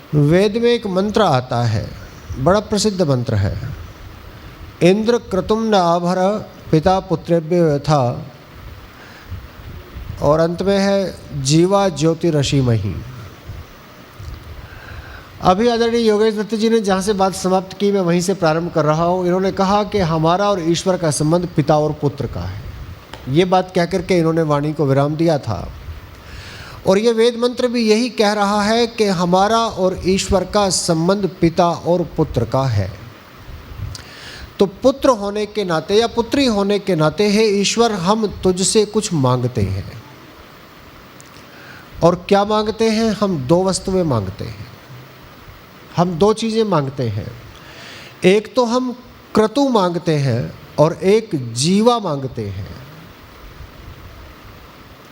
वेद में एक मंत्र आता है, बड़ा प्रसिद्ध मंत्र है। इंद्र क्रतुम न आभर पिता पुत्रेभ्य यथा, और अंत में है जीवा ज्योति रशिमहि। अभी आदरणीय योगेश दत्त जी ने जहाँ से बात समाप्त की, मैं वहीं से प्रारंभ कर रहा हूँ। इन्होंने कहा कि हमारा और ईश्वर का संबंध पिता और पुत्र का है। ये बात कह करके इन्होंने वाणी को विराम दिया था। और ये वेद मंत्र भी यही कह रहा है कि हमारा और ईश्वर का संबंध पिता और पुत्र का है। तो पुत्र होने के नाते या पुत्री होने के नाते, हे ईश्वर, हम तुझसे कुछ मांगते हैं। और क्या मांगते हैं? हम दो वस्तुएं मांगते हैं, हम दो चीज़ें मांगते हैं। एक तो हम क्रतु मांगते हैं और एक जीवा मांगते हैं।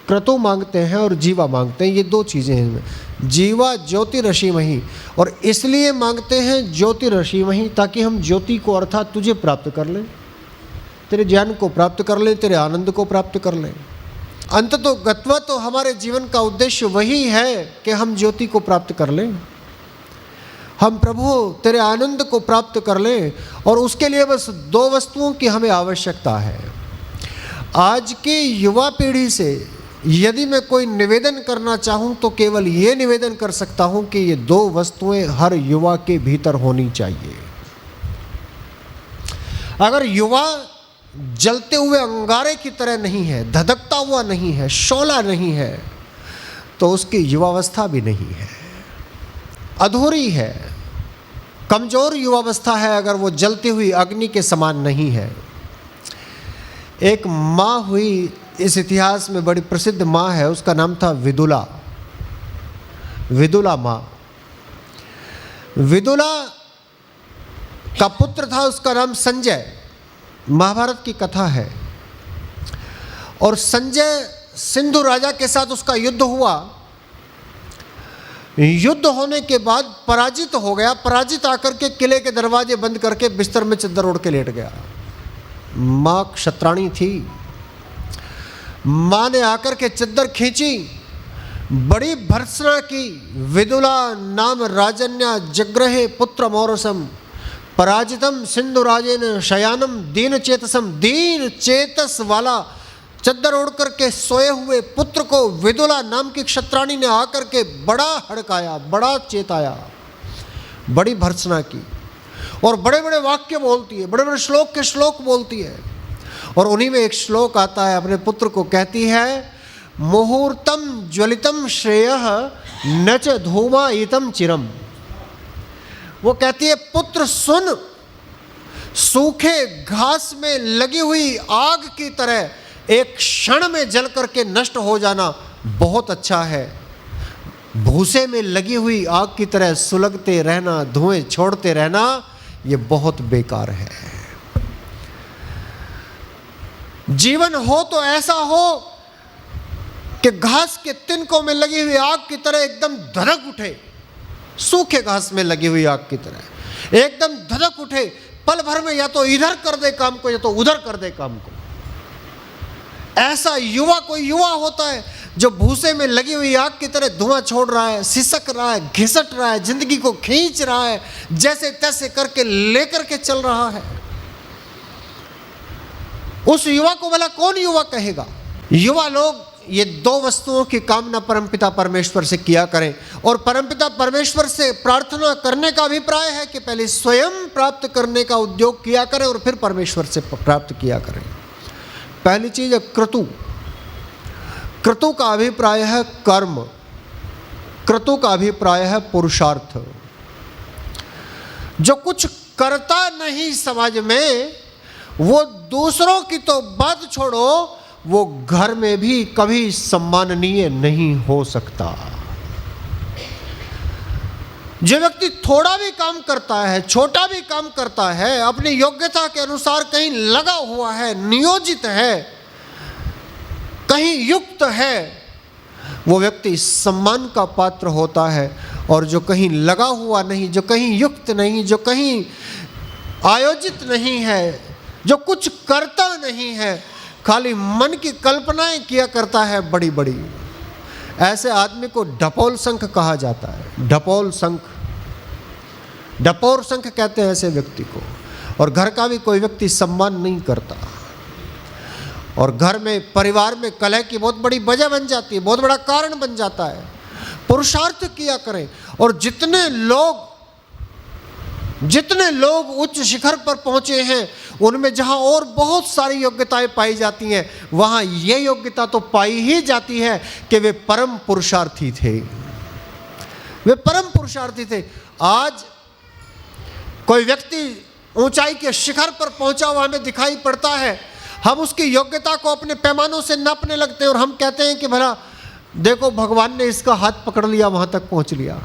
क्रतु मांगते हैं और जीवा मांगते हैं, ये दो चीज़ें हैं। जीवा ज्योति रशिमहि, और इसलिए मांगते हैं ज्योति रशिमहि ताकि हम ज्योति को अर्थात तुझे प्राप्त कर लें, तेरे ज्ञान को प्राप्त कर लें, तेरे आनंद को प्राप्त कर लें। अंततो गत्वा तो हमारे जीवन का उद्देश्य वही है कि हम ज्योति को प्राप्त कर लें, हम प्रभु तेरे आनंद को प्राप्त कर लें। और उसके लिए बस दो वस्तुओं की हमें आवश्यकता है। आज की युवा पीढ़ी से यदि मैं कोई निवेदन करना चाहूँ तो केवल ये निवेदन कर सकता हूँ कि ये दो वस्तुएं हर युवा के भीतर होनी चाहिए। अगर युवा जलते हुए अंगारे की तरह नहीं है, धधकता हुआ नहीं है, शोला नहीं है, तो उसकी युवावस्था भी नहीं है, अधूरी है, कमजोर युवावस्था है अगर वो जलती हुई अग्नि के समान नहीं है। एक माँ हुई, इस इतिहास में बड़ी प्रसिद्ध माँ है, उसका नाम था विदुला, विदुला माँ। विदुला का पुत्र था, उसका नाम संजय, महाभारत की कथा है। और संजय सिंधु राजा के साथ उसका युद्ध हुआ। युद्ध होने के बाद पराजित हो गया। पराजित आकर के किले के दरवाजे बंद करके बिस्तर में चद्दर ओढ़ के लेट गया। माँ क्षत्राणी थी। माँ ने आकर के चद्दर खींची, बड़ी भर्त्सना की। विदुला नाम राजन्या जग्रहे पुत्र मौरसम, पराजितम सिंधु राजेन शयानम दीन चेतसम। दीन चेतस वाला चद्दर ओढ़ करके सोए हुए पुत्र को विदुला नाम की क्षत्राणी ने आकर के बड़ा हड़काया, बड़ा चेताया, बड़ी भर्त्सना की। और बड़े बड़े वाक्य बोलती है, बड़े बड़े श्लोक के श्लोक बोलती है। और उन्हीं में एक श्लोक आता है, अपने पुत्र को कहती है, मुहूर्तम ज्वलितम श्रेयः न च धूमायितम चिरम। वो कहती है, पुत्र सुन, सूखे घास में लगी हुई आग की तरह एक क्षण में जल करके नष्ट हो जाना बहुत अच्छा है। भूसे में लगी हुई आग की तरह सुलगते रहना, धुएं छोड़ते रहना, ये बहुत बेकार है। जीवन हो तो ऐसा हो कि घास के तिनकों में लगी हुई आग की तरह एकदम धधक उठे, सूखे घास में लगी हुई आग की तरह एकदम धधक उठे, पल भर में या तो इधर कर दे काम को या तो उधर कर दे काम को। ऐसा युवा कोई युवा होता है जो भूसे में लगी हुई आग की तरह धुआं छोड़ रहा है, सिसक रहा है, घिसट रहा है, जिंदगी को खींच रहा है, जैसे तैसे करके लेकर के चल रहा है। उस युवा को भला कौन युवा कहेगा? युवा लोग ये दो वस्तुओं की कामना परमपिता परमेश्वर से किया करें। और परमपिता परमेश्वर से प्रार्थना करने का अभिप्राय है कि पहले स्वयं प्राप्त करने का उद्योग किया करें और फिर परमेश्वर से प्राप्त किया करें। पहली चीज है क्रतु। क्रतु का अभिप्राय है कर्म, क्रतु का अभिप्राय है पुरुषार्थ। जो कुछ करता नहीं समाज में, वो दूसरों की तो बात छोड़ो, वो घर में भी कभी सम्माननीय नहीं हो सकता। जो व्यक्ति थोड़ा भी काम करता है, छोटा भी काम करता है, अपनी योग्यता के अनुसार कहीं लगा हुआ है, नियोजित है, कहीं युक्त है, वो व्यक्ति सम्मान का पात्र होता है। और जो कहीं लगा हुआ नहीं, जो कहीं युक्त नहीं, जो कहीं आयोजित नहीं है, जो कुछ करता नहीं है, खाली मन की कल्पनाएं किया करता है बड़ी बड़ी, ऐसे आदमी को ढपोल संख कहा जाता है। ढपोल संख, डपोर शंख कहते हैं ऐसे व्यक्ति को। और घर का भी कोई व्यक्ति सम्मान नहीं करता, और घर में परिवार में कलह की बहुत बड़ी वजह बन जाती है, बहुत बड़ा कारण बन जाता है। पुरुषार्थ किया करें, और जितने लोग उच्च शिखर पर पहुंचे हैं उनमें जहां और बहुत सारी योग्यताएं पाई जाती हैं, वहां ये योग्यता तो पाई ही जाती है कि वे परम पुरुषार्थी थे, वे परम पुरुषार्थी थे। आज कोई व्यक्ति ऊंचाई के शिखर पर पहुंचा हुआ हमें दिखाई पड़ता है, हम उसकी योग्यता को अपने पैमानों से नापने लगते हैं और हम कहते हैं कि भला देखो भगवान ने इसका हाथ पकड़ लिया, वहां तक पहुंच लिया।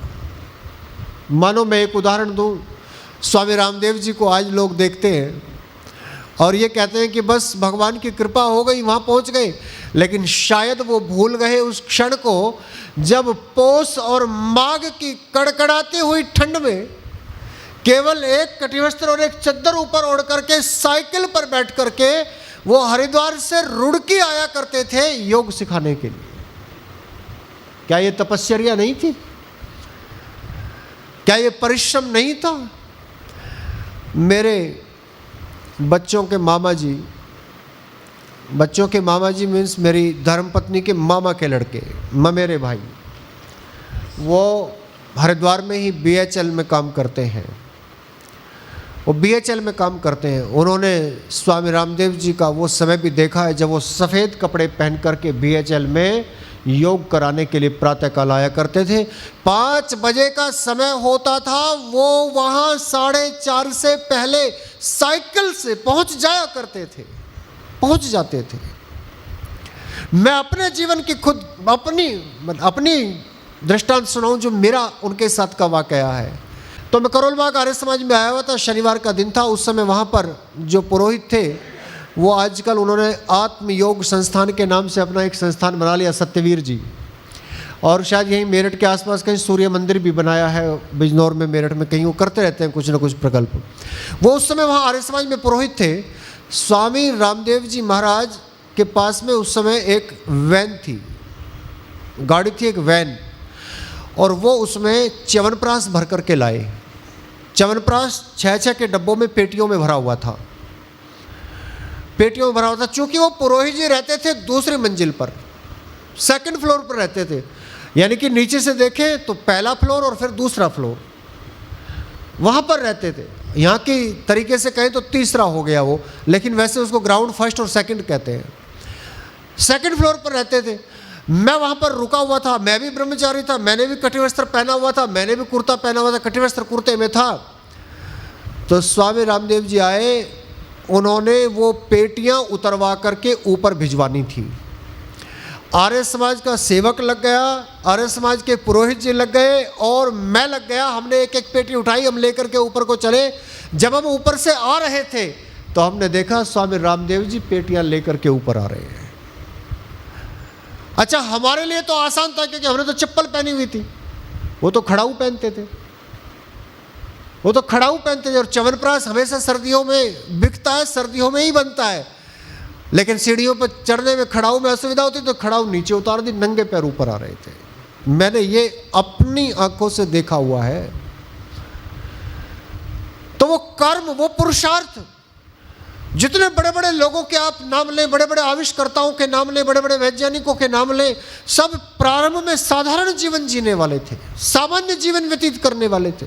मानो मैं एक उदाहरण दूं, स्वामी रामदेव जी को आज लोग देखते हैं और ये कहते हैं कि बस भगवान की कृपा हो गई, वहाँ पहुँच गए, लेकिन शायद वो भूल गए उस क्षण को जब पौष और माघ की कड़कड़ाती हुई ठंड में केवल एक कटिवस्त्र और एक चद्दर ऊपर ओढ़ करके साइकिल पर बैठ करके वो हरिद्वार से रुड़की आया करते थे योग सिखाने के लिए। क्या ये तपस्या नहीं थी? क्या ये परिश्रम नहीं था? मेरे बच्चों के मामा जी मीन्स मेरी धर्मपत्नी के मामा के लड़के, ममेरे भाई, वो हरिद्वार में ही BHL में काम करते हैं। वो BHL में काम करते हैं। उन्होंने स्वामी रामदेव जी का वो समय भी देखा है जब वो सफ़ेद कपड़े पहन करके BHL में योग कराने के लिए प्रातःकाल आया करते थे। 5 बजे का समय होता था, वो वहाँ 4:30 से पहले साइकिल से पहुँच जाया करते थे, पहुँच जाते थे। मैं अपने जीवन की खुद अपनी दृष्टांत सुनाऊं जो मेरा उनके साथ का वाकया है। तो मैं करोलबाग आर्य समाज में आया हुआ था, शनिवार का दिन था। उस समय वहाँ पर जो पुरोहित थे वो आजकल उन्होंने आत्म योग संस्थान के नाम से अपना एक संस्थान बना लिया, सत्यवीर जी, और शायद यहीं मेरठ के आसपास कहीं सूर्य मंदिर भी बनाया है, बिजनौर में, मेरठ में, कहीं वो करते रहते हैं कुछ ना कुछ प्रकल्प। वो उस समय वहाँ आर्य समाज में पुरोहित थे। स्वामी रामदेव जी महाराज के पास में उस समय एक वैन थी, गाड़ी थी, एक वैन, और वो उसमें च्यवनप्राश भर करके लाए। च्यवनप्राश 6-6 के डब्बों में पेटियों में भरा हुआ था, पेटियों में भरा हुआ था। चूँकि वो पुरोहित जी रहते थे दूसरी मंजिल पर, 2nd फ्लोर पर रहते थे, यानी कि नीचे से देखें तो पहला फ्लोर और फिर दूसरा फ्लोर, वहाँ पर रहते थे। यहाँ की तरीके से कहें तो तीसरा हो गया वो, लेकिन वैसे उसको ग्राउंड 1st और 2nd कहते हैं। 2nd फ्लोर पर रहते थे। मैं वहाँ पर रुका हुआ था, मैं भी ब्रह्मचारी था, मैंने भी कटिवस्त्र पहना हुआ था, मैंने भी कुर्ता पहना हुआ था, कटिवस्त्र कुर्ते में था। तो स्वामी रामदेव जी आए, उन्होंने वो पेटियाँ उतरवा करके ऊपर भिजवानी थी। आर्य समाज का सेवक लग गया, आर्य समाज के पुरोहित जी लग गए और मैं लग गया। हमने एक एक पेटी उठाई, हम लेकर के ऊपर को चले। जब हम ऊपर से आ रहे थे तो हमने देखा स्वामी रामदेव जी पेटियाँ लेकर के ऊपर आ रहे हैं। अच्छा, हमारे लिए तो आसान था क्योंकि हमने तो चप्पल पहनी हुई थी, वो तो खड़ाऊ पहनते थे, और च्यवनप्राश हमेशा सर्दियों में बिकता है, सर्दियों में ही बनता है। लेकिन सीढ़ियों पर चढ़ने में खड़ाऊ में असुविधा होती तो खड़ाऊ नीचे उतार दी, नंगे पैर ऊपर आ रहे थे। मैंने ये अपनी आंखों से देखा हुआ है। तो वो कर्म, वो पुरुषार्थ, जितने बड़े बड़े लोगों के आप नाम लें, बड़े बड़े आविष्कर्ताओं के नाम लें, बड़े बड़े वैज्ञानिकों के नाम लें, सब प्रारंभ में साधारण जीवन जीने वाले थे, सामान्य जीवन व्यतीत करने वाले थे।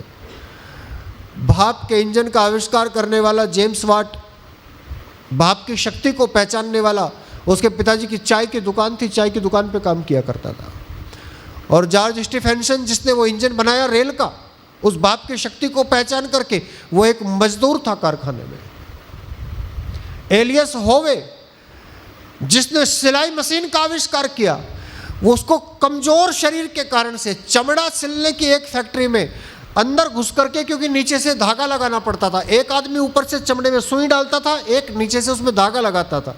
भाप के इंजन का आविष्कार करने वाला जेम्स वाट, भाप की शक्ति को पहचानने वाला, उसके पिताजी की चाय की दुकान थी, चाय की दुकान पे काम किया करता था। और जॉर्ज स्टीफेंसन जिसने वो इंजन बनाया रेल का, उस भाप की शक्ति को पहचान करके वो एक मजदूर था कारखाने में। एलियस होवे जिसने सिलाई मशीन का आविष्कार किया, वो उसको कमजोर शरीर के कारण से चमड़ा सिलने की एक फैक्ट्री में अंदर घुस करके, क्योंकि नीचे से धागा लगाना पड़ता था, एक आदमी ऊपर से चमड़े में सुई डालता था, एक नीचे से उसमें धागा लगाता था,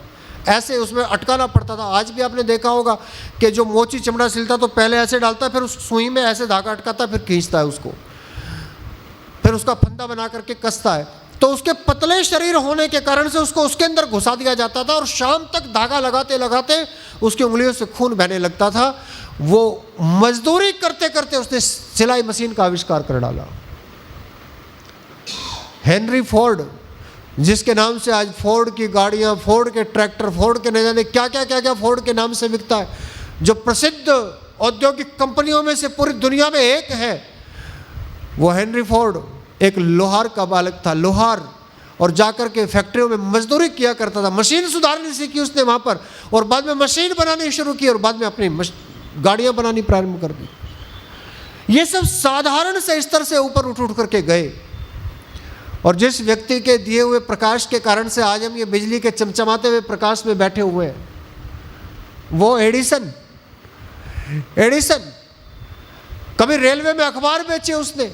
ऐसे उसमें अटकाना पड़ता था। आज भी आपने देखा होगा कि जो मोची चमड़ा सिलता तो पहले ऐसे डालता, फिर उस सुई में ऐसे धागा अटकाता, फिर खींचता है उसको, फिर उसका फंदा बना करके कसता है। तो उसके पतले शरीर होने के कारण से उसको उसके अंदर घुसा दिया जाता था और शाम तक धागा लगाते लगाते उसकी उंगलियों से खून बहने लगता था। वो मजदूरी करते करते उसने सिलाई मशीन का आविष्कार कर डाला। हेनरी फोर्ड, जिसके नाम से आज फोर्ड की गाड़ियाँ, फोर्ड के ट्रैक्टर, फोर्ड के न जाने क्या क्या क्या क्या फोर्ड के नाम से बिकता है, जो प्रसिद्ध औद्योगिक कंपनियों में से पूरी दुनिया में एक है, वो हेनरी फोर्ड एक लोहार का बालक था, लोहार, और जाकर के फैक्ट्रियों में मजदूरी किया करता था। मशीन सुधारनी सीखी उसने वहाँ पर, और बाद में मशीन बनानी शुरू की, और बाद में अपनी गाड़ियाँ बनानी प्रारंभ कर दी। ये सब साधारण से स्तर से ऊपर उठ उठ करके गए, और जिस व्यक्ति के दिए हुए प्रकाश के कारण से आज हम ये बिजली के चमचमाते हुए प्रकाश में बैठे हुए हैं, वो एडिसन। कभी रेलवे में अखबार बेचे उसने,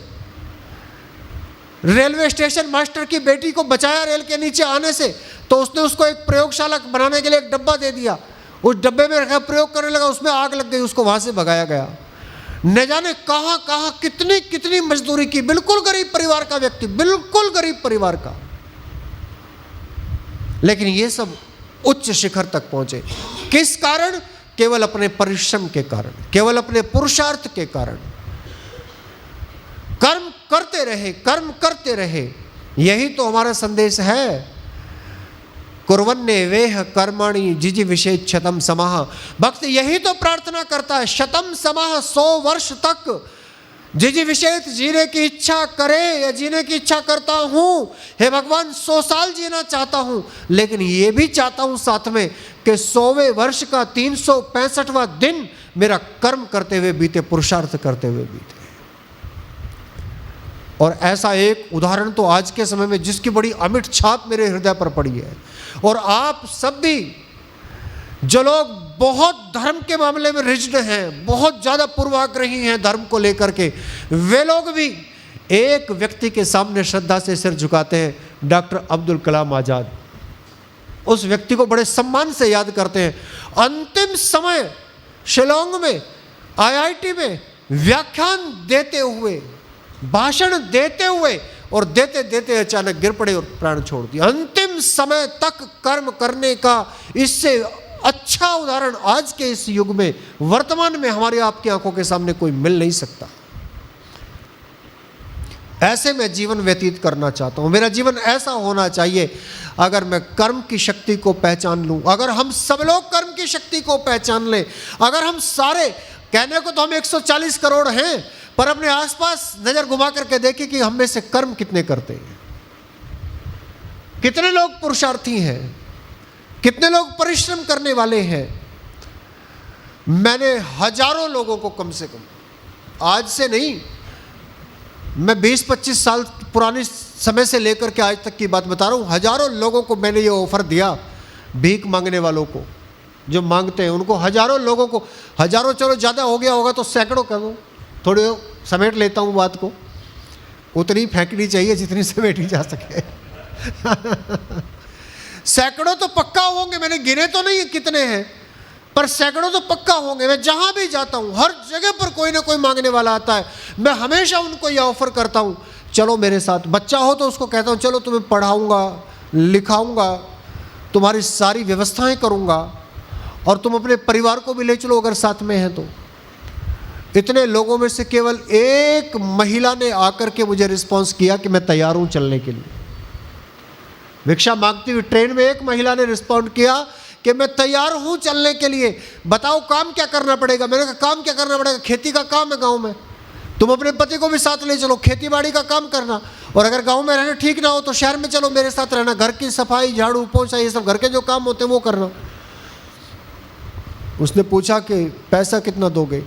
रेलवे स्टेशन मास्टर की बेटी को बचाया रेल के नीचे आने से, तो उसने उसको एक प्रयोगशाला बनाने के लिए एक डब्बा दे दिया, उस डब्बे में रखा, प्रयोग करने लगा, उसमें आग लग गई, उसको वहां से भगाया गया। न जाने कहां कहां कितनी कितनी मजदूरी की, बिल्कुल गरीब परिवार का व्यक्ति, बिल्कुल गरीब परिवार का, लेकिन ये सब उच्च शिखर तक पहुंचे। किस कारण? केवल अपने परिश्रम के कारण, केवल अपने पुरुषार्थ के कारण। कर्म करते रहे, कर्म करते रहे, यही तो हमारा संदेश है। कुर्वन्ने वेह कर्मणि जिजीविषेत् शतम समाह। भक्त यही तो प्रार्थना करता है, शतम समाह, 100 वर्ष तक जिजीविषेत्, जीने की इच्छा करे या जीने की इच्छा करता हूं। हे भगवान, 100 साल जीना चाहता हूं, लेकिन ये भी चाहता हूं साथ में कि 100वें वर्ष का 365वां दिन मेरा कर्म करते हुए बीते, पुरुषार्थ करते हुए बीते। और ऐसा एक उदाहरण तो आज के समय में, जिसकी बड़ी अमिट छाप मेरे हृदय पर पड़ी है, और आप सब भी जो लोग बहुत धर्म के मामले में रिजिड हैं, बहुत ज़्यादा पूर्वाग्रही हैं धर्म को लेकर के, वे लोग भी एक व्यक्ति के सामने श्रद्धा से सिर झुकाते हैं, डॉक्टर अब्दुल कलाम आज़ाद। उस व्यक्ति को बड़े सम्मान से याद करते हैं। अंतिम समय शिलोंग में IIT में व्याख्यान देते हुए, भाषण देते हुए, और देते देते अचानक गिर पड़े और प्राण छोड़ दिया। अंतिम समय तक कर्म करने का इससे अच्छा उदाहरण आज के इस युग में, वर्तमान में हमारी आपकी आंखों के सामने कोई मिल नहीं सकता। ऐसे मैं जीवन व्यतीत करना चाहता हूं, मेरा जीवन ऐसा होना चाहिए। अगर मैं कर्म की शक्ति को पहचान लूं, अगर हम सब लोग कर्म की शक्ति को पहचान लें, अगर हम सारे, कहने को तो हम 140 करोड़ हैं, पर अपने आसपास नजर घुमा करके देखें कि हम में से कर्म कितने करते हैं, कितने लोग पुरुषार्थी हैं, कितने लोग परिश्रम करने वाले हैं। मैंने हजारों लोगों को, कम से कम, आज से नहीं, मैं 20-25 साल पुराने समय से लेकर के आज तक की बात बता रहा हूं, हजारों लोगों को मैंने ये ऑफर दिया, भीख मांगने वालों को, जो मांगते हैं उनको, हजारों लोगों को, हजारों चलो ज़्यादा हो गया होगा तो सैकड़ों कर दो, थोड़ी समेट लेता हूँ बात को, उतनी फेंकनी चाहिए जितनी समेटी जा सके। सैकड़ों तो पक्का होंगे, मैंने गिने तो नहीं कितने हैं, पर सैकड़ों तो पक्का होंगे। मैं जहां भी जाता हूं, हर जगह पर कोई ना कोई मांगने वाला आता है, मैं हमेशा उनको यह ऑफर करता हूं, चलो मेरे साथ। बच्चा हो तो उसको कहता हूं, चलो तुम्हें पढ़ाऊंगा, लिखाऊंगा, तुम्हारी सारी व्यवस्थाएं करूंगा, और तुम अपने परिवार को भी ले चलो अगर साथ में है तो। इतने लोगों में से केवल एक महिला ने आकर के मुझे रिस्पॉन्स किया कि मैं तैयार हूं चलने के लिए। भिक्षा मांगती हुई ट्रेन में एक महिला ने रिस्पॉन्ड किया कि मैं तैयार हूं चलने के लिए, बताओ काम क्या करना पड़ेगा। मैंने कहा काम क्या करना पड़ेगा, खेती का काम है गांव में, तुम अपने पति को भी साथ ले चलो, खेती बाड़ी का काम करना, और अगर गांव में रहना ठीक ना हो तो शहर में चलो मेरे साथ रहना, घर की सफाई, झाड़ू पोछा, ये सब घर के जो काम होते हैं वो करना। उसने पूछा कि पैसा कितना दोगे।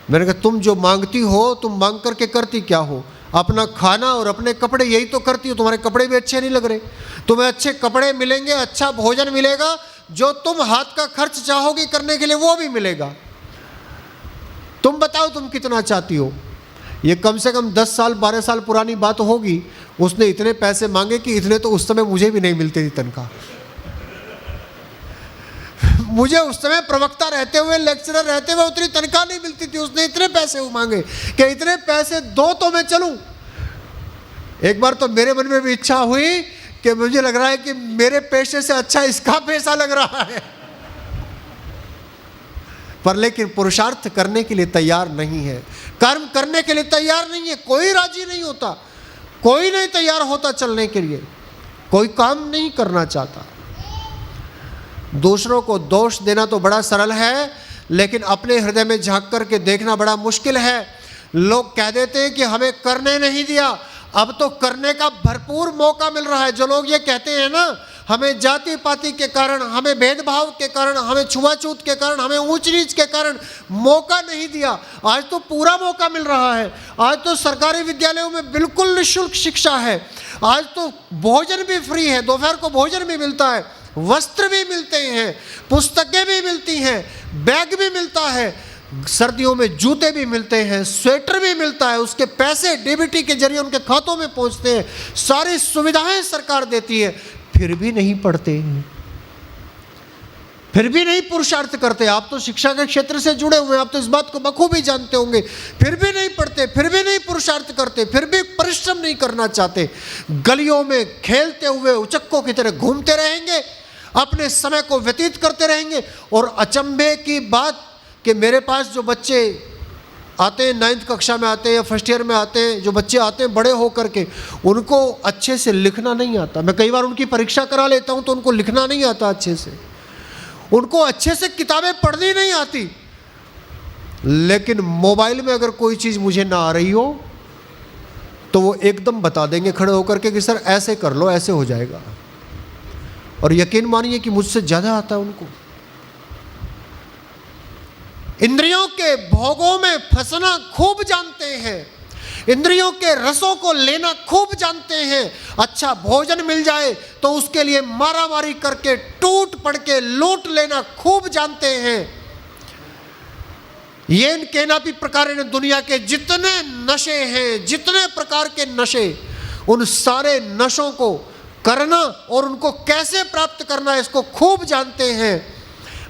मैंने कहा तुम जो मांगती हो, तुम मांग करके करती क्या हो, अपना खाना और अपने कपड़े यही तो करती हो, तुम्हारे कपड़े भी अच्छे नहीं लग रहे, तुम्हें अच्छे कपड़े मिलेंगे, अच्छा भोजन मिलेगा, जो तुम हाथ का खर्च चाहोगी करने के लिए वो भी मिलेगा। तुम बताओ तुम कितना चाहती हो। ये कम से कम 10 साल 12 साल पुरानी बात होगी। उसने इतने पैसे मांगे कि इतने तो उस समय मुझे भी नहीं मिलती थी तनख्वाह। मुझे उस समय प्रवक्ता रहते हुए, लेक्चरर रहते हुए उतनी तनख्वाह नहीं मिलती थी। उसने इतने पैसे मांगे कि इतने पैसे दो तो मैं चलूं। एक बार तो मेरे मन में भी इच्छा हुई कि मुझे लग रहा है कि मेरे पेशे से अच्छा इसका पैसा लग रहा है, पर लेकिन पुरुषार्थ करने के लिए तैयार नहीं है, कर्म करने के लिए तैयार नहीं है। कोई राजी नहीं होता, कोई नहीं तैयार होता चलने के लिए, कोई काम नहीं करना चाहता। दूसरों को दोष देना तो बड़ा सरल है, लेकिन अपने हृदय में झांक करके देखना बड़ा मुश्किल है। लोग कह देते हैं कि हमें करने नहीं दिया, अब तो करने का भरपूर मौका मिल रहा है। जो लोग ये कहते हैं ना, हमें जाति पाति के कारण, हमें भेदभाव के कारण, हमें छुआछूत के कारण, हमें ऊंच नीच के कारण मौका नहीं दिया, आज तो पूरा मौका मिल रहा है। आज तो सरकारी विद्यालयों में बिल्कुल निःशुल्क शिक्षा है, आज तो भोजन भी फ्री है, दोपहर को भोजन भी मिलता है, वस्त्र भी मिलते हैं, पुस्तकें भी मिलती हैं, बैग भी मिलता है, सर्दियों में जूते भी मिलते हैं, स्वेटर भी मिलता है, उसके पैसे डीबीटी के जरिए उनके खातों में पहुंचते हैं, सारी सुविधाएं सरकार देती है, फिर भी नहीं पढ़ते, फिर भी नहीं पुरुषार्थ करते। आप तो शिक्षा के क्षेत्र से जुड़े हुए हैं, आप तो इस बात को बखूबी जानते होंगे। फिर भी नहीं पढ़ते, फिर भी नहीं पुरुषार्थ करते, फिर भी परिश्रम नहीं करना चाहते, गलियों में खेलते हुए उचक्कों की तरह घूमते रहेंगे, अपने समय को व्यतीत करते रहेंगे। और अचंभे की बात कि मेरे पास जो बच्चे आते हैं, 9th कक्षा में आते हैं या फर्स्ट ईयर में आते हैं, जो बच्चे आते हैं बड़े होकर के, उनको अच्छे से लिखना नहीं आता। मैं कई बार उनकी परीक्षा करा लेता हूं तो उनको लिखना नहीं आता अच्छे से, उनको अच्छे से किताबें पढ़नी नहीं आती। लेकिन मोबाइल में अगर कोई चीज़ मुझे ना आ रही हो तो वो एकदम बता देंगे खड़े होकर के कि सर ऐसे कर लो, ऐसे हो जाएगा। और यकीन मानिए कि मुझसे ज़्यादा आता है उनको। इंद्रियों के भोगों में फंसना खूब जानते हैं, इंद्रियों के रसों को लेना खूब जानते हैं। अच्छा भोजन मिल जाए तो उसके लिए मारामारी करके, टूट पड़ के लूट लेना खूब जानते हैं। ये केनापि प्रकार ने दुनिया के जितने नशे हैं, जितने प्रकार के नशे, उन सारे नशों को करना और उनको कैसे प्राप्त करना, इसको खूब जानते हैं,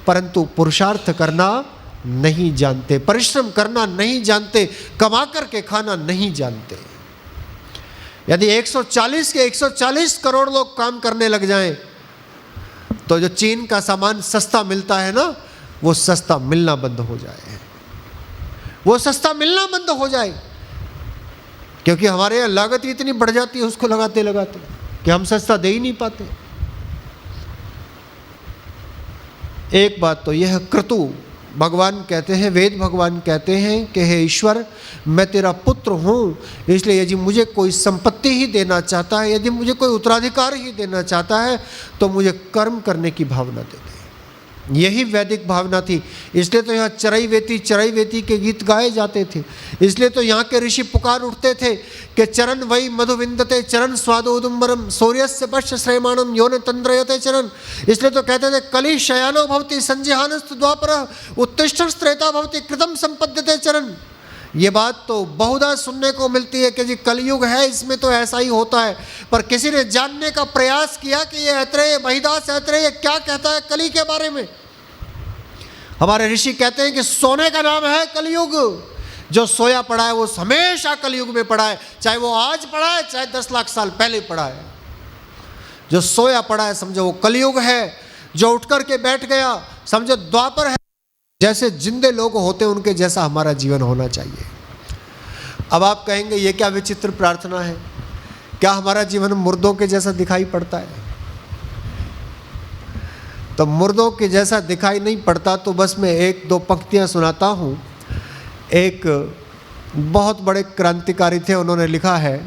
परंतु पुरुषार्थ करना नहीं जानते, परिश्रम करना नहीं जानते, कमा करके खाना नहीं जानते। यदि 140 के 140 करोड़ लोग काम करने लग जाएं तो जो चीन का सामान सस्ता मिलता है ना, वो सस्ता मिलना बंद हो जाए, वो सस्ता मिलना बंद हो जाए। क्योंकि हमारे यहाँ लागत इतनी बढ़ जाती है उसको लगाते लगाते कि हम सस्ता दे ही नहीं पाते। एक बात तो यह क्रतु भगवान कहते हैं, वेद भगवान कहते हैं कि हे ईश्वर, मैं तेरा पुत्र हूँ, इसलिए यदि मुझे कोई संपत्ति ही देना चाहता है, यदि मुझे कोई उत्तराधिकार ही देना चाहता है, तो मुझे कर्म करने की भावना दे दे। यही वैदिक भावना थी। इसलिए तो यहाँ चरई वेती के गीत गाए जाते थे। इसलिए तो यहाँ के ऋषि पुकार उठते थे कि चरण वही मधु विंदते चरण स्वादोदुम्बरम सूर्यस्य पश्च श्रेमाणम योन तंद्रयते चरण। इसलिए तो कहते थे कलि शयानो भवति संजिहानस्तु द्वापर उत्तिष्ठं त्रेता भवति कृतं संपद्यते चरण। ये बात तो बहुधा सुनने को मिलती है कि जी कलयुग है, इसमें तो ऐसा ही होता है, पर किसी ने जानने का प्रयास किया कि ये ऐत्रेय महिदास ऐत्रेय क्या कहता है कली के बारे में। हमारे ऋषि कहते हैं कि सोने का नाम है कलयुग, जो सोया पड़ा है वो हमेशा कलयुग में पड़ा है, चाहे वो आज पड़ा है चाहे 10 लाख साल पहले पड़ा है। जो सोया पड़ा है समझो वो कलयुग है, जो उठ करके बैठ गया समझो द्वापर है। जैसे जिंदे लोग होते हैं उनके जैसा हमारा जीवन होना चाहिए। अब आप कहेंगे ये क्या विचित्र प्रार्थना है, क्या हमारा जीवन मुर्दों के जैसा दिखाई पड़ता है? तो मुर्दों के जैसा दिखाई नहीं पड़ता तो बस मैं 1-2 पंक्तियां सुनाता हूँ। एक बहुत बड़े क्रांतिकारी थे, उन्होंने लिखा है,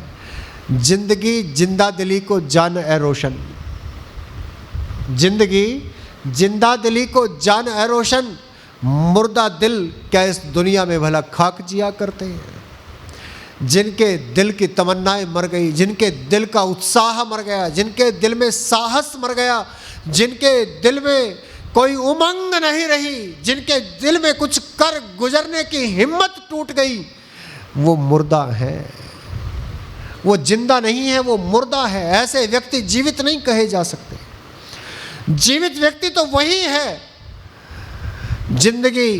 जिंदगी जिंदा दिली को जान ए रोशन, जिंदगी जिंदा दिली को जान ए रोशन, मुर्दा दिल क्या इस दुनिया में भला खाक जिया करते हैं। जिनके दिल की तमन्नाएं मर गई, जिनके दिल का उत्साह मर गया, जिनके दिल में साहस मर गया, जिनके दिल में कोई उमंग नहीं रही, जिनके दिल में कुछ कर गुजरने की हिम्मत टूट गई, वो मुर्दा है, वो जिंदा नहीं है, वो मुर्दा है। ऐसे व्यक्ति जीवित नहीं कहे जा सकते। जीवित व्यक्ति तो वही है, जिंदगी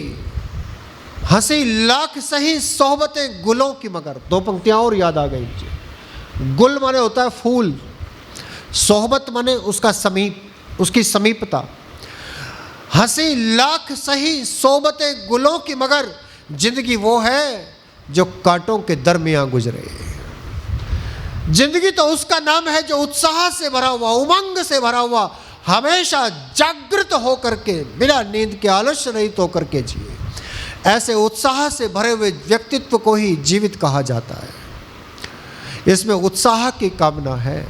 हंसी लाख सही सोहबतें गुलों की मगर। 2 पंक्तियां और याद आ गई मुझे। गुल माने होता है फूल, सोहबत माने उसका समीप, उसकी समीपता। हंसी लाख सही सोहबतें गुलों की मगर, जिंदगी वो है जो कांटों के दरमियान गुजरे। जिंदगी तो उसका नाम है जो उत्साह से भरा हुआ, उमंग से भरा हुआ, हमेशा जागृत होकर के, बिना नींद के, आलस्य रहित होकर के जिए। ऐसे उत्साह से भरे हुए व्यक्तित्व को ही जीवित कहा जाता है। इसमें उत्साह की कामना है,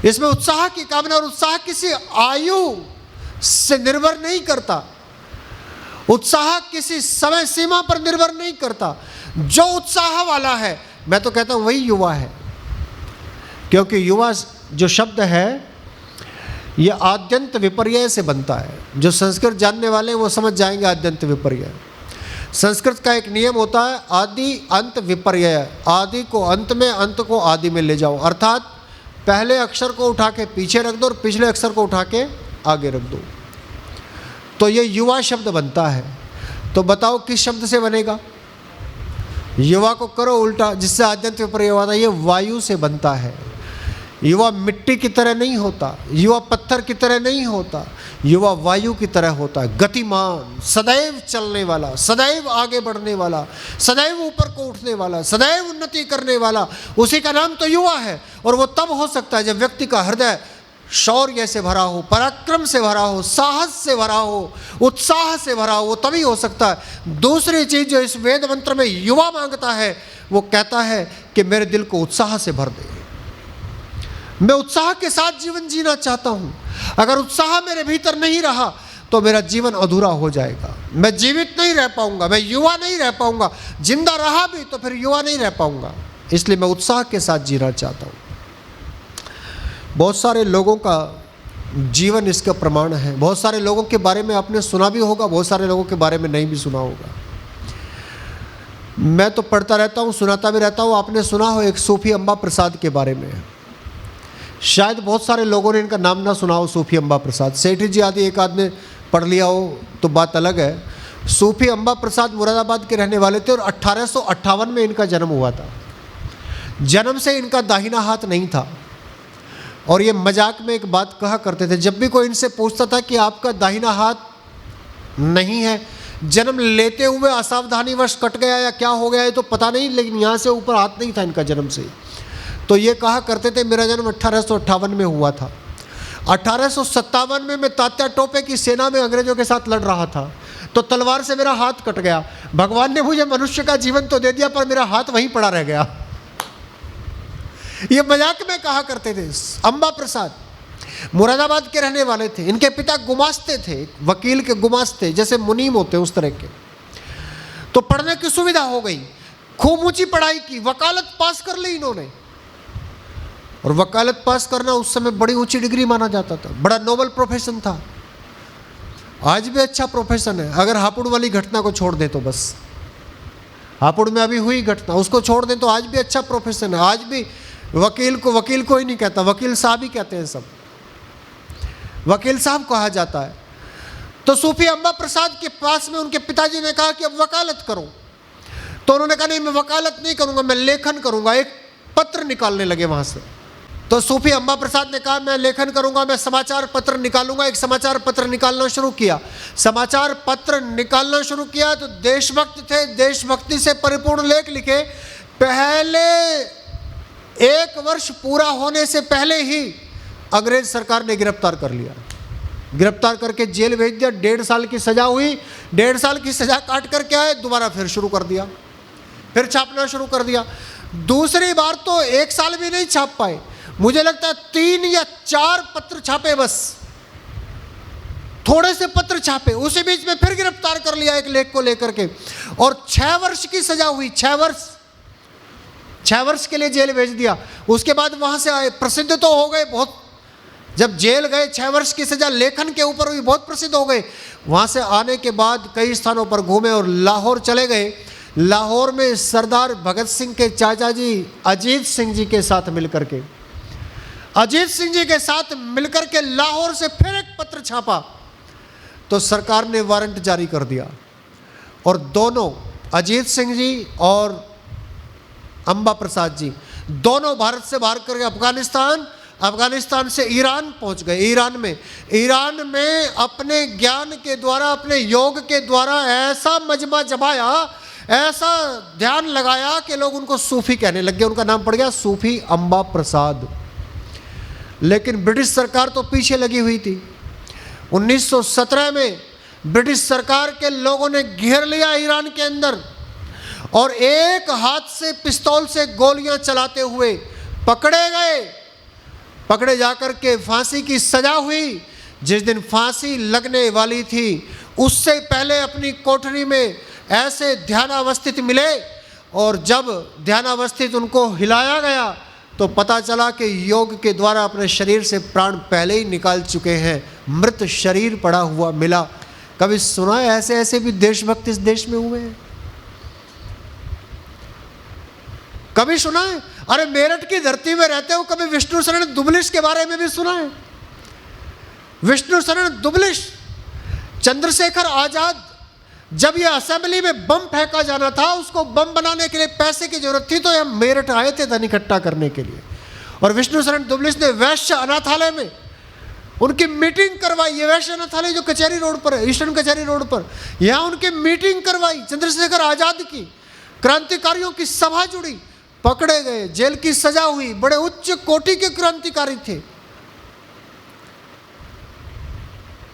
इसमें उत्साह की कामना, और उत्साह किसी आयु से निर्भर नहीं करता, उत्साह किसी समय सीमा पर निर्भर नहीं करता। जो उत्साह वाला है, मैं तो कहता हूं वही युवा है, क्योंकि युवा जो शब्द है ये आद्यंत विपर्यय से बनता है। जो संस्कृत जानने वाले हैं वो समझ जाएंगे आद्यंत विपर्यय। संस्कृत का एक नियम होता है आदि अंत विपर्यय। आदि को अंत में, अंत को आदि में ले जाओ, अर्थात पहले अक्षर को उठा के पीछे रख दो और पिछले अक्षर को उठा के आगे रख दो, तो ये युवा शब्द बनता है। तो बताओ किस शब्द से बनेगा? युवा को करो उल्टा, जिससे आद्यंत विपर्यय होता है, ये वायु से बनता है। युवा मिट्टी की तरह नहीं होता, युवा पत्थर की तरह नहीं होता, युवा वायु की तरह होता है, गतिमान, सदैव चलने वाला, सदैव आगे बढ़ने वाला, सदैव ऊपर को उठने वाला, सदैव उन्नति करने वाला, उसी का नाम तो युवा है। और वो तब हो सकता है जब व्यक्ति का हृदय शौर्य से भरा हो, पराक्रम से भरा हो, साहस से भरा हो, उत्साह से भरा हो, वो तभी हो सकता है। दूसरी चीज जो इस वेद मंत्र में युवा मांगता है, वो कहता है कि मेरे दिल को उत्साह से भर दे, मैं उत्साह के साथ जीवन जीना चाहता हूं। अगर उत्साह मेरे भीतर नहीं रहा तो मेरा जीवन अधूरा हो जाएगा, मैं जीवित नहीं रह पाऊंगा, मैं युवा नहीं रह पाऊंगा, जिंदा रहा भी तो फिर युवा नहीं रह पाऊंगा। इसलिए मैं उत्साह के साथ जीना चाहता हूं। बहुत सारे लोगों का जीवन इसका प्रमाण है। बहुत सारे लोगों के बारे में आपने सुना भी होगा, बहुत सारे लोगों के बारे में नहीं भी सुना होगा। मैं तो पढ़ता रहता हूँ, सुनाता भी रहता हूँ। आपने सुना हो एक सूफी अम्बा प्रसाद के बारे में, शायद बहुत सारे लोगों ने इनका नाम ना सुना हो। सूफी अम्बा प्रसाद, सेठी जी आदि एक आदमी पढ़ लिया हो तो बात अलग है। सूफी अम्बा प्रसाद मुरादाबाद के रहने वाले थे और 1858 में इनका जन्म हुआ था। जन्म से इनका दाहिना हाथ नहीं था और ये मजाक में एक बात कहा करते थे, जब भी कोई इनसे पूछता था कि आपका दाहिना हाथ नहीं है, जन्म लेते हुए असावधानीवश कट गया या क्या हो गया है तो पता नहीं, लेकिन यहाँ से ऊपर हाथ नहीं था इनका जन्म से। तो ये कहा करते थे मेरा जन्म 1858 में हुआ था। 1857 में मैं तात्या टोपे की सेना में अंग्रेजों के साथ लड़ रहा था, तो तलवार से मेरा हाथ कट गया। भगवान ने मुझे मनुष्य का जीवन तो दे दिया पर मेरा हाथ वहीं पड़ा रह गया। ये मजाक में कहा करते थे। अम्बा प्रसाद मुरादाबाद के रहने वाले थे। इनके पिता गुमास्ते थे, वकील के गुमास्ते, जैसे मुनीम होते उस तरह के। तो पढ़ने की सुविधा हो गई, खूब ऊंची पढ़ाई की, वकालत पास कर ली इन्होंने। और वकालत पास करना उस समय बड़ी ऊंची डिग्री माना जाता था, बड़ा नोबल प्रोफेशन था। आज भी अच्छा प्रोफेशन है, अगर हापुड़ वाली घटना को छोड़ दें तो। बस हापुड़ में अभी हुई घटना, उसको छोड़ दें तो आज भी अच्छा प्रोफेशन है। आज भी वकील को ही नहीं कहता, वकील साहब ही कहते हैं, सब वकील साहब कहा जाता है। तो सूफी अम्बा प्रसाद के पास में उनके पिताजी ने कहा कि अब वकालत करो। तो उन्होंने कहा नहीं, मैं वकालत नहीं करूंगा, मैं लेखन करूंगा। एक पत्र निकालने लगे वहां से। तो सूफी अम्बा प्रसाद ने कहा मैं लेखन करूंगा, मैं समाचार पत्र निकालूंगा। एक समाचार पत्र निकालना शुरू किया। समाचार पत्र निकालना शुरू किया तो देशभक्त थे, देशभक्ति से परिपूर्ण लेख लिखे। पहले 1 वर्ष पूरा होने से पहले ही अंग्रेज सरकार ने गिरफ्तार कर लिया। गिरफ्तार करके जेल भेज दिया। 1.5 साल की सजा हुई। 1.5 साल की सजा काट करके आए, दोबारा फिर शुरू कर दिया, फिर छापना शुरू कर दिया। दूसरी बार तो 1 साल भी नहीं छाप पाए, मुझे लगता है 3 या 4 पत्र छापे, बस थोड़े से पत्र छापे। उसी बीच में फिर गिरफ्तार कर लिया एक लेख को लेकर के, और 6 वर्ष की सजा हुई। 6 वर्ष के लिए जेल भेज दिया। उसके बाद वहां से आए, प्रसिद्ध तो हो गए बहुत। जब जेल गए, 6 वर्ष की सजा लेखन के ऊपर हुई, बहुत प्रसिद्ध हो गए। वहां से आने के बाद कई स्थानों पर घूमे और लाहौर चले गए। लाहौर में सरदार भगत सिंह के चाचा जी अजीत सिंह जी के साथ मिलकर के, मिलकर के लाहौर से फिर एक पत्र छापा। तो सरकार ने वारंट जारी कर दिया और दोनों अजीत सिंह जी और अम्बा प्रसाद जी दोनों भारत से बाहर करके अफगानिस्तान से ईरान पहुंच गए। ईरान में अपने ज्ञान के द्वारा, अपने योग के द्वारा ऐसा मजमा जमाया ऐसा ध्यान लगाया कि लोग उनको सूफी कहने लग गए, उनका नाम पड़ गया सूफी अंबा प्रसाद। लेकिन ब्रिटिश सरकार तो पीछे लगी हुई थी। 1917 में ब्रिटिश सरकार के लोगों ने घेर लिया ईरान के अंदर और एक हाथ से पिस्तौल से गोलियां चलाते हुए पकड़े गए। पकड़े जाकर के फांसी की सजा हुई। जिस दिन फांसी लगने वाली थी उससे पहले अपनी कोठरी में ऐसे ध्यानावस्थित मिले, और जब ध्यानावस्थित उनको हिलाया गया तो पता चला कि योग के द्वारा अपने शरीर से प्राण पहले ही निकाल चुके हैं, मृत शरीर पड़ा हुआ मिला। कभी सुना है ऐसे ऐसे भी देशभक्त इस देश में हुए हैं? कभी सुना है? अरे मेरठ की धरती में रहते हो, कभी विष्णु शरण दुबलिश के बारे में भी सुना है? विष्णु शरण दुबलिश, चंद्रशेखर आजाद, जब यह असेंबली में बम फेंका जाना था, उसको बम बनाने के लिए पैसे की जरूरत थी, तो यह मेरठ आए थे धन इकट्ठा करने के लिए। और विष्णु शरण दुबलिश ने वैश्य अनाथालय में उनकी मीटिंग करवाई। ये वैश्य अनाथालय जो कचहरी रोड पर है, ईस्टर्न कचहरी रोड पर, यहाँ उनकी मीटिंग करवाई। चंद्रशेखर आजाद की, क्रांतिकारियों की सभा जुड़ी, पकड़े गए, जेल की सजा हुई। बड़े उच्च कोटि के क्रांतिकारी थे,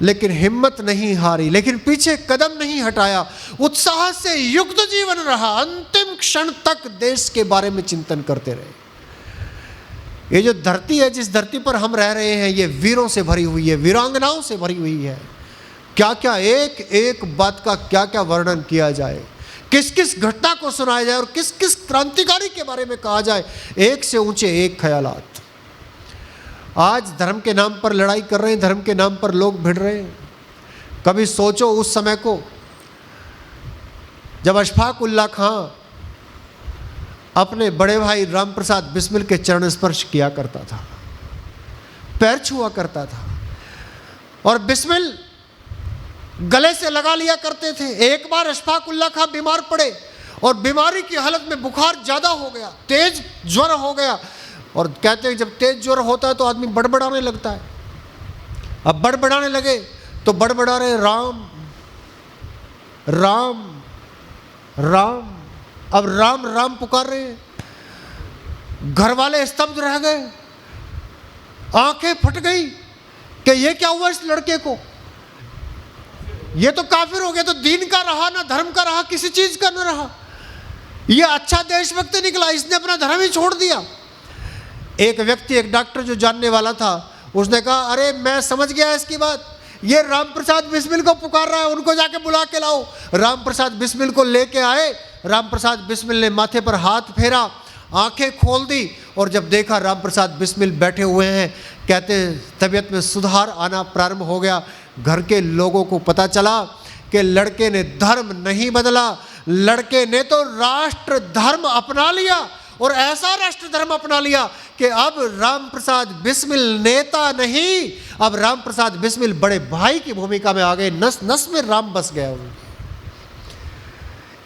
लेकिन हिम्मत नहीं हारी, लेकिन पीछे कदम नहीं हटाया, उत्साह से युक्त जीवन रहा, अंतिम क्षण तक देश के बारे में चिंतन करते रहे। ये जो धरती है, जिस धरती पर हम रह रहे हैं, ये वीरों से भरी हुई है, वीरांगनाओं से भरी हुई है। क्या क्या एक एक बात का क्या क्या वर्णन किया जाए, किस किस घटना को सुनाया जाए और किस किस क्रांतिकारी के बारे में कहा जाए। एक से ऊंचे एक ख्यालात। आज धर्म के नाम पर लड़ाई कर रहे हैं, धर्म के नाम पर लोग भिड़ रहे हैं। कभी सोचो उस समय को जब अशफाक उल्लाह खां अपने बड़े भाई राम प्रसाद बिस्मिल के चरण स्पर्श किया करता था, पैर छुआ करता था, और बिस्मिल गले से लगा लिया करते थे। एक बार अशफाक उल्लाह खां बीमार पड़े और बीमारी की हालत में बुखार ज़्यादा हो गया, तेज ज्वर हो गया, और कहते हैं जब तेज ज्वर होता है तो आदमी बड़बड़ाने लगता है। अब बड़बड़ाने लगे तो बड़बड़ा रहे राम राम राम, अब राम राम पुकार रहे हैं। घर वाले स्तब्ध रह गए, आंखें फट गई कि ये क्या हुआ इस लड़के को, ये तो काफिर हो गया, तो दीन का रहा ना धर्म का रहा, किसी चीज का न रहा। ये अच्छा देशभक्त निकला, इसने अपना धर्म ही छोड़ दिया। एक व्यक्ति, एक डॉक्टर जो जानने वाला था, उसने कहा अरे मैं समझ गया इसकी बात, ये राम प्रसाद बिस्मिल को पुकार रहा है, उनको जाके बुला के लाओ। राम प्रसाद बिस्मिल को लेके आए। राम प्रसाद बिस्मिल ने माथे पर हाथ फेरा, आंखें खोल दी, और जब देखा राम प्रसाद बिस्मिल बैठे हुए हैं, कहते तबीयत में सुधार आना प्रारंभ हो गया। घर के लोगों को पता चला कि लड़के ने धर्म नहीं बदला, लड़के ने तो राष्ट्र धर्म अपना लिया, और ऐसा राष्ट्र धर्म अपना लिया कि अब राम प्रसाद बिस्मिल नेता नहीं, अब राम प्रसाद बिस्मिल बड़े भाई की भूमिका में आ गए। नस नस में राम बस गया उनके।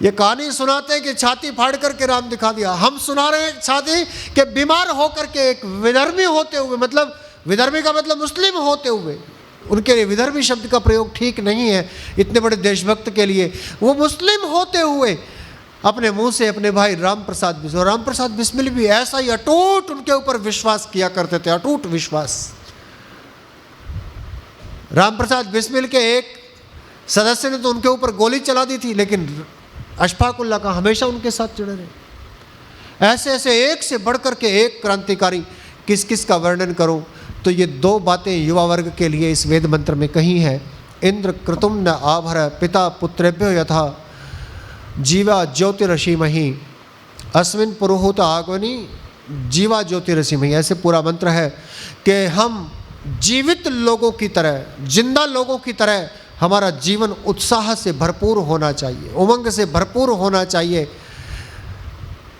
ये कहानी सुनाते हैं कि छाती फाड़ करके राम दिखा दिया। हम सुना रहे हैं छाती के बीमार होकर के, एक विधर्मी होते हुए, मतलब विधर्मी का मतलब मुस्लिम होते हुए, उनके लिए विधर्मी शब्द का प्रयोग ठीक नहीं है इतने बड़े देशभक्त के लिए, वो मुस्लिम होते हुए अपने मुंह से अपने भाई राम प्रसाद बिस्मिल, राम प्रसाद बिस्मिल भी ऐसा ही अटूट उनके ऊपर विश्वास किया करते थे, अटूट विश्वास। राम प्रसाद बिस्मिल के एक सदस्य ने तो उनके ऊपर गोली चला दी थी, लेकिन अशफाक उल्लाह खां हमेशा उनके साथ जुड़े रहे। ऐसे ऐसे एक से बढ़कर के एक क्रांतिकारी, किस किस का वर्णन करूं, तो ये दो बातें युवा वर्ग के लिए इस वेद मंत्र में कही हैं। इंद्र कृतुम न आभर पिता पुत्रेभ्यो यथा जीवा ज्योतिरसीमहि अस्मिन पुरोहुत आगमनी जीवा ज्योतिरसीमहि। ऐसे पूरा मंत्र है कि हम जीवित लोगों की तरह, जिंदा लोगों की तरह हमारा जीवन उत्साह से भरपूर होना चाहिए, उमंग से भरपूर होना चाहिए।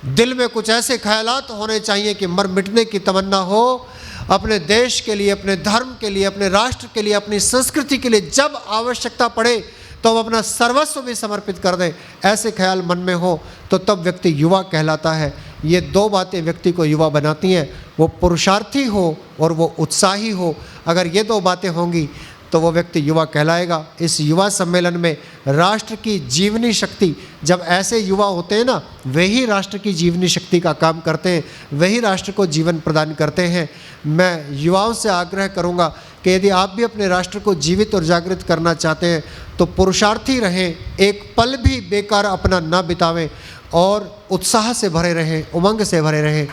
दिल में कुछ ऐसे ख्यालात होने चाहिए कि मर मिटने की तमन्ना हो, अपने देश के लिए, अपने धर्म के लिए, अपने राष्ट्र के लिए, अपनी संस्कृति के लिए जब आवश्यकता पड़े तो हम अपना सर्वस्व भी समर्पित कर दें। ऐसे ख्याल मन में हो तो तब व्यक्ति युवा कहलाता है। ये दो बातें व्यक्ति को युवा बनाती हैं, वो पुरुषार्थी हो और वो उत्साही हो। अगर ये दो बातें होंगी तो वो व्यक्ति युवा कहलाएगा। इस युवा सम्मेलन में राष्ट्र की जीवनी शक्ति, जब ऐसे युवा होते हैं ना, वही राष्ट्र की जीवनी शक्ति का काम करते हैं, वही राष्ट्र को जीवन प्रदान करते हैं। मैं युवाओं से आग्रह करूंगा कि यदि आप भी अपने राष्ट्र को जीवित और जागृत करना चाहते हैं तो पुरुषार्थी रहें, एक पल भी बेकार अपना न बितावें और उत्साह से भरे रहें, उमंग से भरे रहें।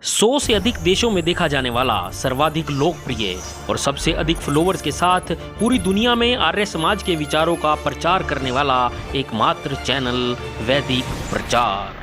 100 से अधिक देशों में देखा जाने वाला सर्वाधिक लोकप्रिय और सबसे अधिक फॉलोअर्स के साथ पूरी दुनिया में आर्य समाज के विचारों का प्रचार करने वाला एकमात्र चैनल वैदिक प्रचार।